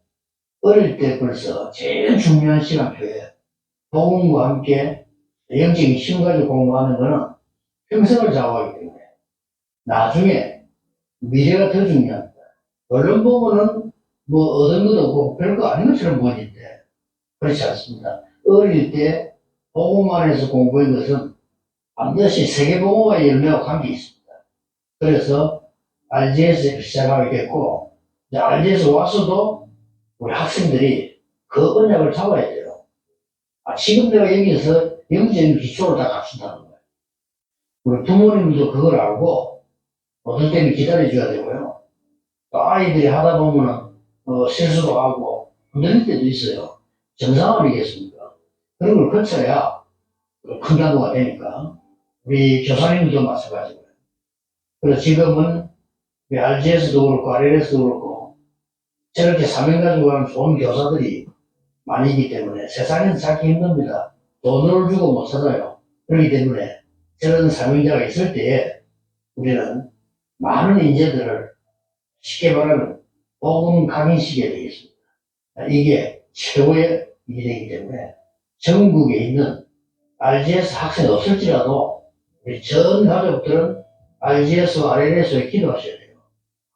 어릴 때 벌써 제일 중요한 시간표에 복음과 함께 영적인 힘 가지고 공부하는 거는 평생을 좌우하기 때문에 나중에 미래가 더 중요합니다. 언론 보면은 뭐 얻은 것도 없고 별거 아닌 것처럼 보이는데 그렇지 않습니다. 어릴 때 복음만 해서 공부한 것은 반드시 세계복음과의 열매와 관계 있습니다. 그래서 RGS를 시작하게 됐고 이제 RGS 와서도 우리 학생들이 그 언약을 잡아야 돼요. 지금 내가 여기서 영적인 기초를 다 갖춘다는 거예요. 우리 부모님도 그걸 알고 어떨 때는 기다려줘야 되고요. 또 아이들이 하다 보면은 실수도 하고 흔들릴 때도 있어요. 정상화이겠습니까? 그런 걸 거쳐야 큰 단도가 되니까 우리 교사님도 마찬가지고요. 그래서 지금은 RGS도 그렇고 RLS도 그렇고 저렇게 사명 가지고 하는 좋은 교사들이 많이 있기 때문에 세상에서 찾기 힘듭니다. 돈을 주고 못 찾아요. 그렇기 때문에 저런 사명자가 있을 때에 우리는 많은 인재들을 쉽게 말하면 복음 강인시켜야 되겠습니다. 이게 최고의 일이 되기 때문에 전국에 있는 RGS 학생이 없을지라도 우리 전 가족들은 RGS와 RLS에 기도하셔야 돼요.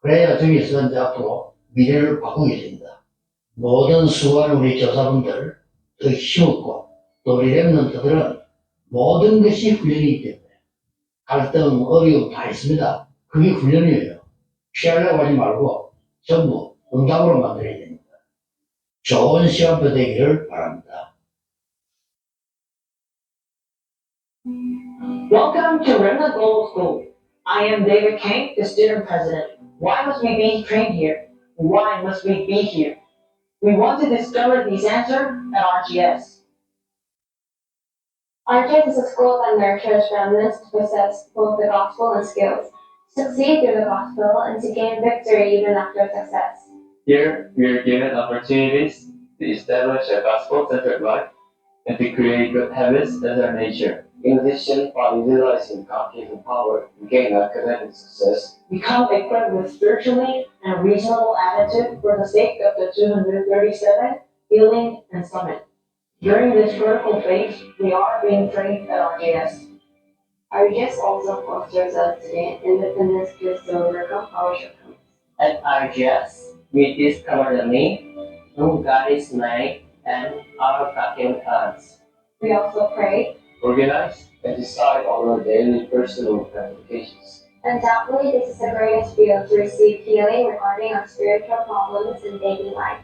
그래야 저기서 이제 앞으로 미래를 바꾸게 됩니다. 모든 수고하는 우리 교사분들 더 힘없고 또 우리 랩런트들은 모든 것이 훈련이기 때문에 갈등, 어려움 다 있습니다. 그게 훈련이에요. 피하려고 하지 말고 전부 응답으로 만들어야 됩니다. 좋은 시간표 되기를 바랍니다. Welcome to Remnant Global School. I am David Kang, the student president. Why must we be trained here? Why must we be here? We want to discover these answers at RGS. RGS is a school that nurtures remnants to possess both the gospel and skills, succeed through the gospel, and to gain victory even after success. Here, we are given opportunities to establish a gospel-centered life and to create good habits as our nature. In addition, by utilizing God-given power to gain academic success, Become equipped with spiritually and reasonable attitude for the sake of the 237, healing, and summit. During this critical phase, we are being trained at RGS. RGS also fosters us to gain independence skills to overcome our shortcomings. at RGS, we discover the me, who God is made, and our God-given talents. We also pray. Organize and decide on our daily personal gratifications. Undoubtedly, this is the greatest field to receive healing regarding our spiritual problems in daily life.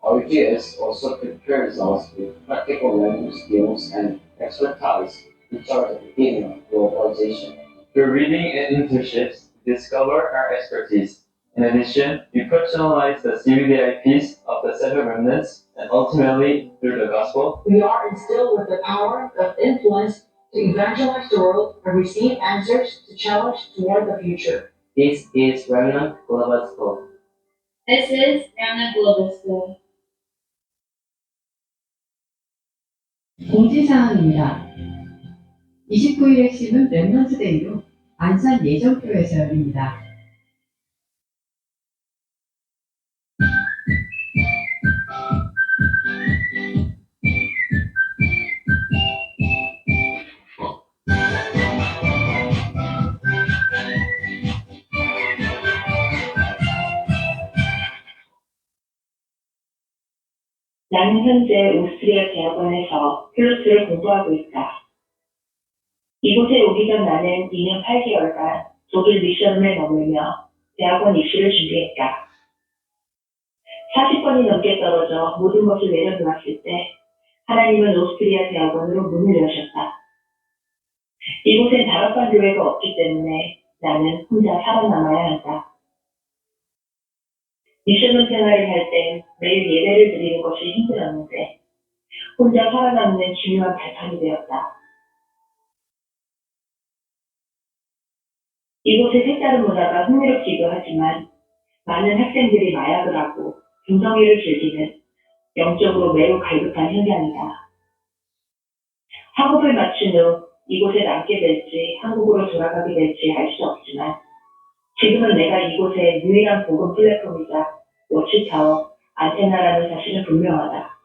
RGS also prepares us with practical language skills and expertise, which are the beginning of globalization. Through reading and internships, we discover our expertise. In addition, we personalize the CVDIPs of the seven remnants, and ultimately, through the gospel, We are instilled with the power of influence to evangelize the world and receive answers to challenge toward the future. This is Remnant Global School. This is Remnant Global School. 공지사항입니다. 29일 핵심은 랩넌트 데이로 안산 예정교회에서 열립니다. 나는 현재 오스트리아 대학원에서 플루트를 공부하고 있다. 이곳에 오기 전 나는 2년 8개월간 독일 미션을 머물며 대학원 입시를 준비했다. 40번이 넘게 떨어져 모든 것을 내려놓았을 때 하나님은 오스트리아 대학원으로 문을 여셨다. 이곳엔 다락방 교회가 없기 때문에 나는 혼자 살아남아야 한다. 미션 생활을 할 땐 매일 예배를 드리는 것이 힘들었는데 혼자 살아남는 중요한 발판이 되었다. 이곳의 색다른 문화가 흥미롭기도 하지만 많은 학생들이 마약을 하고 중성애를 즐기는 영적으로 매우 갈급한 현장이다. 학업을 마친 후 이곳에 남게 될지 한국으로 돌아가게 될지 알 수 없지만 지금은 내가 이곳의 유일한 복음 플랫폼이자 워치타워, 안테나라는 사실은 분명하다.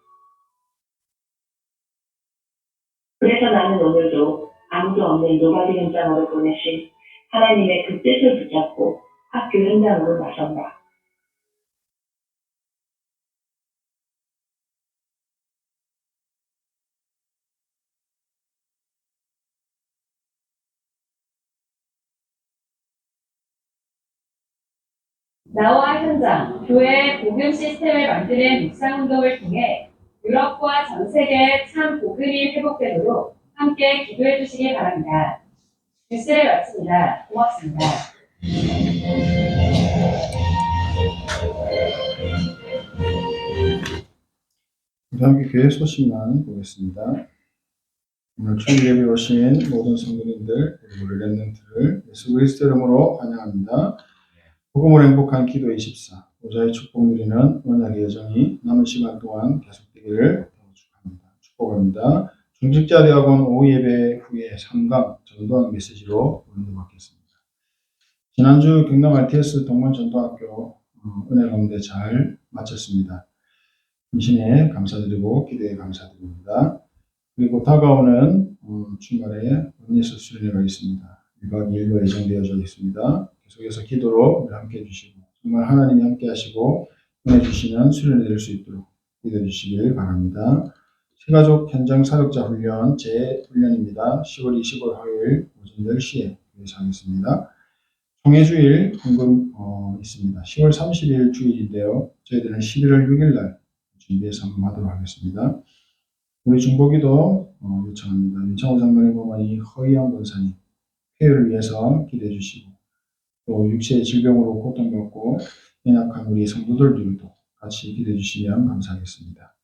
그래서 나는 오늘도 아무도 없는 노바디 현장으로 보내신 하나님의 그 뜻을 붙잡고 학교 현장으로 나선다. 나와 현장, 교회의 복음 시스템을 만드는 묵상운동을 통해 유럽과 전 세계에 참 복음이 회복되도록 함께 기도해 주시기 바랍니다. 뉴스를 마칩니다. 고맙습니다. 함께 교회 소식만 보겠습니다. 오늘 주일 예배 오신 모든 성도님들 그리고 렘넌트를 예수 그리스도 이름으로 환영합니다. 복음으로 행복한 기도 24 보좌의 축복 누리는 언약의 여정이 남은 시간 동안 계속되기를 축복합니다. 중직자대학원 오후 예배 후에 3강 전도학 메시지로 인도받겠습니다. 지난주 경남 RTS 동문 전도학교 은혜 가운데 잘 마쳤습니다. 신신에 감사드리고 기도에 감사드립니다. 그리고 다가오는 주말에 원예수 수련회가 있습니다. 1박 2일로 예정되어져 있습니다. 계속해서 기도로 함께 해주시고 정말 하나님이 함께 하시고 은혜 주시는 수련회 될 수 있도록 기도해 주시길 바랍니다. 세가족 현장 사역자 훈련 재훈련입니다. 10월 25일 화요일 오전 10시에 예상했습니다. 총회주일 헌금 있습니다. 10월 30일 주일인데요. 저희들은 11월 6일 날 준비해서 헌금하도록 하겠습니다. 우리 중보기도 요청합니다. 윤창호 장로님 어머니 허희영 권사님 폐혈을 위해서 기도해 주시고 또 육체의 질병으로 고통받고 연약한 우리 성도들도 같이 기도해 주시면 감사하겠습니다.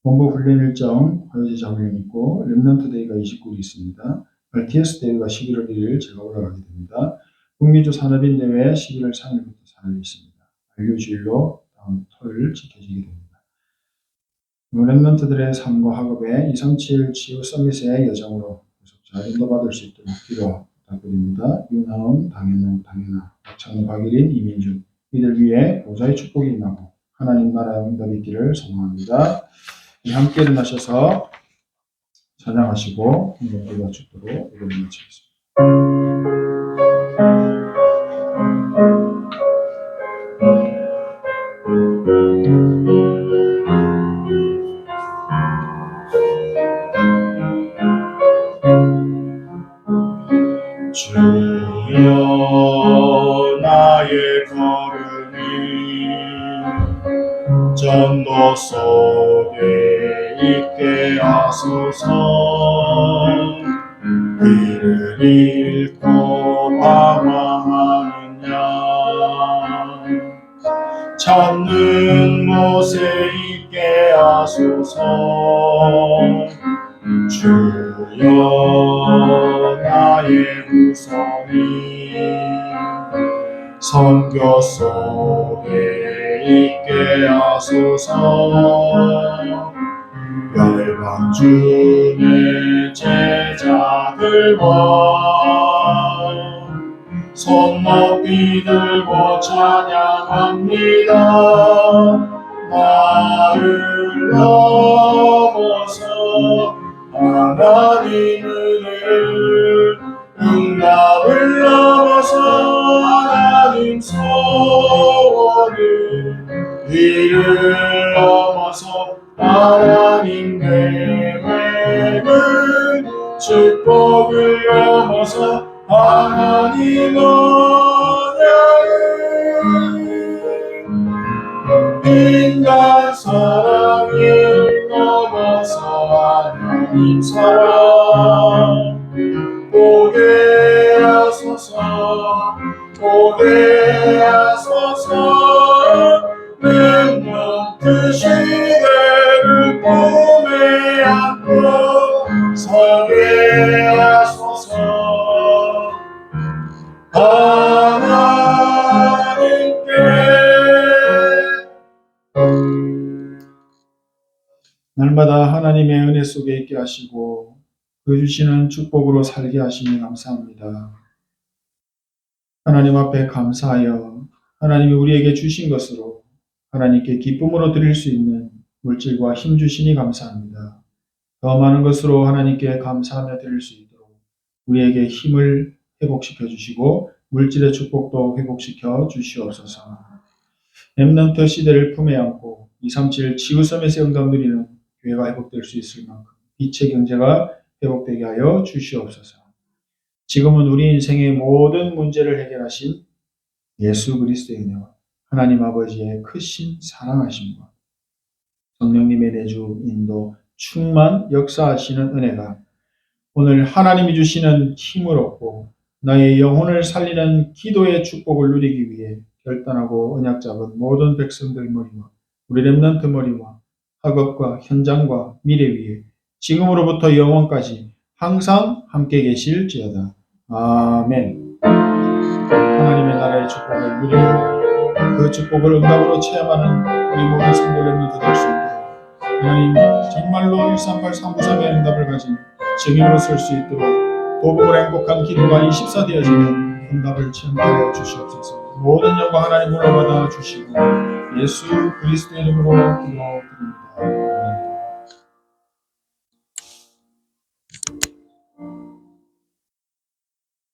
본부 훈련 일정 화요제자 훈련 있고 렘넌트 데이가 29일 있습니다. RTS 대회가 11월 1일 제가 올라가게 됩니다. 북미주 산업인 대회 11월 3일부터 4일 있습니다. 안류주일로 다음 토요일 지켜지게 됩니다. 렘넌트들의 삶과 학업에 237 치유 서밋의 여정으로 계속 잘 인도받을 수 있도록 기도 부탁드립니다. 윤하은, 당연아, 박찬호, 박일인, 이민준 이들 위해 보좌의 축복이 임하고 하나님 나라의 응답이 있기를 소망합니다. 함께 일어나셔서 찬양하시고 기도와 축도로 예배를 마치겠습니다. 주여 나의 걸음이 전도 속에 있게 하소서. 길을 잃고 방황하는 양 찾는 곳에 있게 하소서. 주여 나의 구성이 선교 속에 있게 하소서. 열방중의 제자들과 손 높이 들고 찬양합니다. 나를 넘어서 하나님의 은혜를 응답을 넘어서 하나님 소원을 이를 넘어서 하나님 계획을 축복을 넘어서 하나님 언약을 인간 사랑을 넘어서 하나님 사랑 보게 하소서. 보게 하소서. 렘넌트 시대를 꿈에 안고 서게 하소서. 하나님께 날마다 하나님의 은혜 속에 있게 하시고 그 주시는 축복으로 살게 하시니 감사합니다. 하나님 앞에 감사하여 하나님이 우리에게 주신 것으로 하나님께 기쁨으로 드릴 수 있는 물질과 힘 주시니 감사합니다. 더 많은 것으로 하나님께 감사하며 드릴 수 있도록 우리에게 힘을 회복시켜 주시고 물질의 축복도 회복시켜 주시옵소서. 렘넌트 시대를 품에 안고 237 치유서밋의 응답 누리는 교회가 회복될 수 있을 만큼 빛의 경제가 회복되게 하여 주시옵소서. 지금은 우리 인생의 모든 문제를 해결하신 예수 그리스도의 은혜와 하나님 아버지의 크신 사랑하심과 성령님의 내주 인도 충만 역사하시는 은혜가 오늘 하나님이 주시는 힘을 얻고 나의 영혼을 살리는 기도의 축복을 누리기 위해 결단하고 언약 잡은 모든 백성들 머리와 우리 렘넌트 머리와 학업과 현장과 미래 위에 지금으로부터 영원까지 항상 함께 계실지어다. 아멘. 하나님의 나라의 축복을 누리고 그 축복을 응답으로 체험하는 우리 모든 성도님들 될 수 있도록 하나님 정말로 138393의 응답을 가진 증인으로 설 수 있도록 도복을 행복한 기도가 24되어지는 응답을 체험케 하여 주시옵소서. 모든 영광 하나님 물러받아 주시고 예수 그리스도 이름으로 기도드립니다. 아멘.